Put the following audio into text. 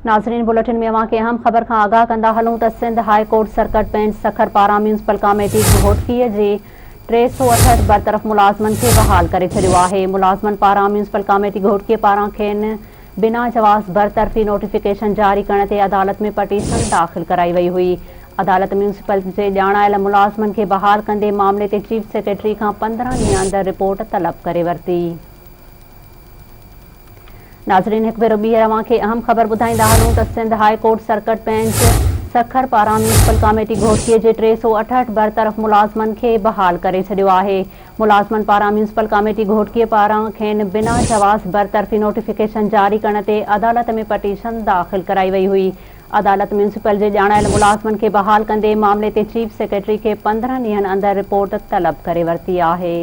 नाज़रीन, बुलेटिन में अवां खे अहम ख़बर खां आगाह कंदा हलूं त Sindh high court circuit bench Sukkur पारां म्यूनसिपल कमेटी घोटकीअ जे 368 बरतरफ़ मुलाज़मनि खे बहाल करे छॾियो आहे। मुलाज़मनि पारां म्यूनसिपल कमेटी घोटकीअ पारां खेनि बिना जवाज़ बरतरफ़ी नोटिफिकेशन जारी करण ते अदालत में पटीशन दाख़िल कराई वई हुई। अदालत म्यूनसिपल जे ॼाणायल मुलाज़मनि खे बहाल कंदे मामले ते चीफ सेक्रेटरी खां 15 ॾींहं अंदरि रिपोर्ट तलब करे वरिती। नाज़रीन, हिकु भेरो ॿीहर अवां खे अहम ख़बर ॿुधाईंदा हलूं त Sindh high court circuit bench Sukkur पारां म्यूनसिपल कमेटी घोटकीअ जे 368 बरतरफ़ मुलाज़मनि खे बहाल करे छॾियो आहे। मुलाज़मनि पारां म्यूनसिपल कमेटी घोटकीअ पारां खेनि बिना जवाज़ बरतरफ़ी नोटिफिकेशन जारी करण ते अदालत में पटीशन दाख़िल कराई वई हुई। अदालत म्यूनसिपल जे ॼाणायल मुलाज़मनि खे बहाल कंदे मामले ते चीफ सेक्रेटरी खे 15 ॾींहनि अंदरि रिपोर्ट तलब करे वरिती आहे।